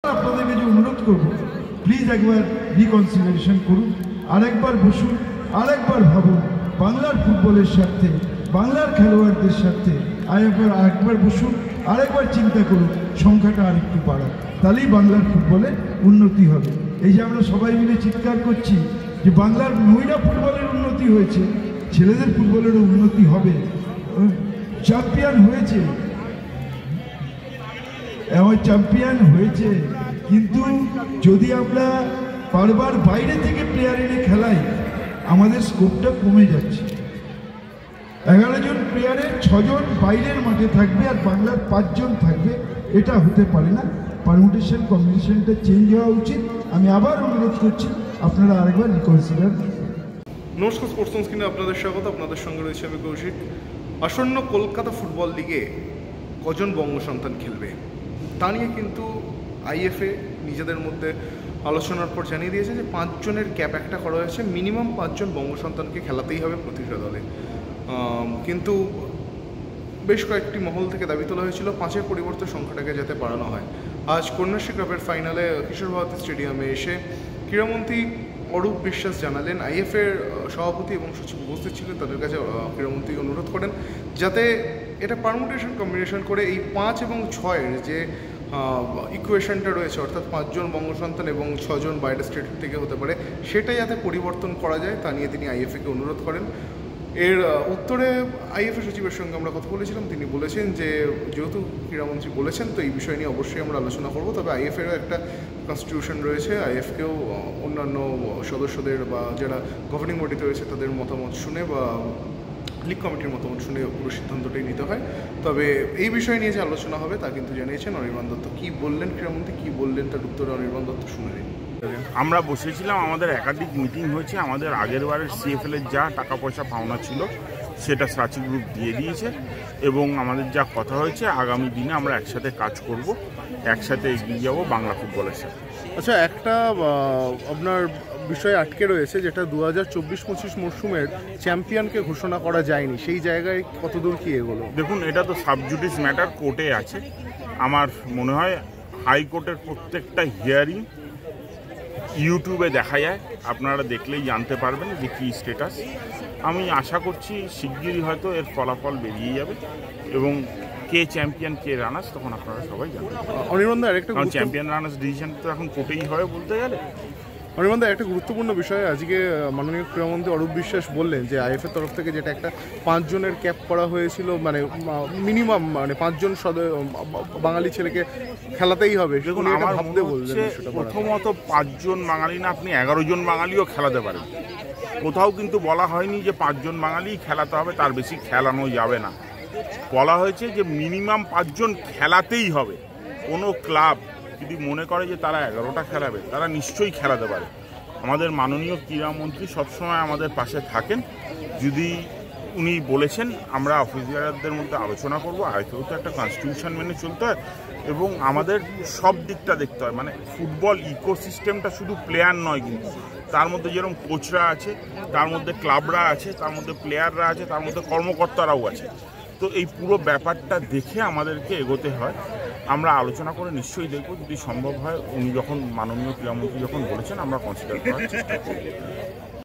আপনাদের কাছে অনুরোধ করব, প্লিজ একবার রিকনসিডারেশন করুন, আরেকবার বসুন, আরেকবার ভাবুন বাংলার ফুটবলের স্বার্থে, বাংলার খেলোয়াড়দের স্বার্থে আরেকবার বসুন, আরেকবার চিন্তা করুন সংখ্যাটা আরেকটু বাড়ান, তাহলেই বাংলার ফুটবলের উন্নতি হবে। এই যে আমরা সবাই মিলে চিৎকার করছি যে বাংলার মহিলা ফুটবলের উন্নতি হয়েছে, ছেলেদের ফুটবলেরও উন্নতি হবে, চ্যাম্পিয়ন হয়েছে, চ্যাম্পিয়ন হয়েছে, কিন্তু যদি আমরা বারবার বাইরে থেকে প্লেয়ার এনে খেলাই আমাদের স্কোপটা কমে যাচ্ছে। 11 জন প্লেয়ারের 6 জন বাইরের মাঠে থাকবে আর বাংলার 5 জন থাকবে, এটা হতে পারে না। পারমিটেশন কম্বিনেশনটা চেঞ্জ হওয়া উচিত। আমি আবার অনুরোধ করছি আপনারা আরেকবার রিকনসিডার। নমস্কার, স্পোর্টস স্ক্রিনে আপনাদের স্বাগত। আপনাদের সঙ্গে রয়েছে আমি কৌশিক। আসন্ন কলকাতা ফুটবল লিগে কজন বঙ্গ সন্তান খেলবে তা নিয়ে কিন্তু আইএফএ নিজেদের মধ্যে আলোচনার পর জানিয়ে দিয়েছে যে 5 জনের ক্যাপ একটা করা হয়েছে, মিনিমাম 5 জন বঙ্গ সন্তানকে খেলাতেই হবে প্রতিটা দলে। কিন্তু বেশ কয়েকটি মহল থেকে দাবি তোলা হয়েছিল 5-এর পরিবর্তে সংখ্যাটাকে যাতে বাড়ানো হয়। আজ কন্যাশ্রী কাপের ফাইনালে কিশোর ভারতী স্টেডিয়ামে এসে ক্রীড়ামন্ত্রী অরূপ বিশ্বাস জানালেন, আইএফএর সভাপতি এবং সচিব উপস্থিত ছিলেন, তাদের কাছে ক্রীড়ামন্ত্রী অনুরোধ করেন যাতে এটা পারমুটেশন কম্বিনেশন করে এই 5 এবং 6-এর যে ইকুয়েশনটা রয়েছে, অর্থাৎ 5 জন বঙ্গ সন্তান এবং 6 জন বাইরের স্টেট থেকে হতে পারে, সেটা যাতে পরিবর্তন করা যায় তা নিয়ে তিনি আইএফএকে অনুরোধ করেন। এর উত্তরে আইএফএ সচিবের সঙ্গে আমরা কথা বলেছিলাম, তিনি বলেছেন যে যেহেতু ক্রীড়ামন্ত্রী বলেছেন তো এই বিষয় নিয়ে অবশ্যই আমরা আলোচনা করব, তবে আইএফএরও একটা কনস্টিটিউশন রয়েছে, আইএফকেও অন্যান্য সদস্যদের বা যারা গভর্নিং বডিতে রয়েছে তাদের মতামত শুনে বা লিগ কমিটির মতামত শুনে পুরো সিদ্ধান্তটাই নিতে হয়। তবে এই বিষয় নিয়ে যে আলোচনা হবে তা কিন্তু জানিয়েছেন অনির্বাণ দত্ত। কী বললেন ক্রীড়ামন্ত্রী, কী বললেন তার উত্তরে অনির্বাণ দত্ত শুনে নিন। আমরা বসেছিলাম, আমাদের একাধিক মিটিং হয়েছে, আমাদের আগের বারের সিএফএলের যা টাকা পয়সা পাওনা ছিল সেটা সাচি গ্রুপ দিয়ে দিয়েছে এবং আমাদের যা কথা হয়েছে আগামী দিনে আমরা একসাথে কাজ করব, একসাথে এগিয়ে যাব বাংলা ফুটবলের সাথে। আচ্ছা, একটা আপনার বিষয় আটকে রয়েছে যেটা 2024-25 মরশুমের চ্যাম্পিয়নকে ঘোষণা করা যায়নি, সেই জায়গায় কতদূর কি এগোলো? দেখুন, এটা তো সাবজুডিস ম্যাটার, কোর্টে আছে। আমার মনে হয় হাইকোর্টের প্রত্যেকটা হিয়ারিং ইউটিউবে দেখা যায়, আপনারা দেখলেই জানতে পারবেন যে কী স্ট্যাটাস। আমি আশা করছি শিগগিরই হয়তো এর ফলাফল বেরিয়ে যাবে এবং কে চ্যাম্পিয়ন কে রানার্স তখন আপনারা সবাই জানবেন। অনির্বাণ দা, আরেকটা চ্যাম্পিয়ন রানার্স ডিসিশন তো এখন কোর্টেই হয় বলতে গেলে। অনির্বাণ দা, একটা গুরুত্বপূর্ণ বিষয় আজকে মাননীয় ক্রীড়ামন্ত্রী অরূপ বিশ্বাস বললেন যে আইএফএর তরফ থেকে যেটা একটা 5 জনের ক্যাপ করা হয়েছিল, মানে মিনিমাম মানে 5 জন বাঙালি ছেলেকে খেলাতেই হবে। দেখুন, আমার ভাবতে বলছে প্রথমত 5 জন বাঙালি না, আপনি 11 জন বাঙালিও খেলাতে পারেন। কোথাও কিন্তু বলা হয়নি যে 5 জন বাঙালি খেলাতে হবে, তার বেশি খেলানো যাবে না। বলা হয়েছে যে মিনিমাম 5 জন খেলাতেই হবে। কোনো ক্লাব যদি মনে করে যে তারা 11টা খেলাবে, তারা নিশ্চয়ই খেলাতে পারে। আমাদের মাননীয় ক্রীড়ামন্ত্রী সবসময় আমাদের পাশে থাকেন। যদি উনি বলেছেন আমরা অফিসারদের মধ্যে আলোচনা করবো, হয়তো তো একটা কনস্টিটিউশন মেনে চলতে হয় এবং আমাদের সব দিকটা দেখতে হয়। মানে ফুটবল ইকোসিস্টেমটা শুধু প্লেয়ার নয়, কিন্তু তার মধ্যে যেরকম কোচরা আছে, তার মধ্যে ক্লাবরা আছে, তার মধ্যে প্লেয়াররা আছে, তার মধ্যে কর্মকর্তারাও আছে। তো এই পুরো ব্যাপারটা দেখে আমাদেরকে এগোতে হয়। আমরা আলোচনা করে নিশ্চয়ই দেখব, যদি সম্ভব হয় উনি যখন মাননীয় ক্রীড়ামন্ত্রী যখন বলেছেন আমরা কনসিডার করার চেষ্টা করব।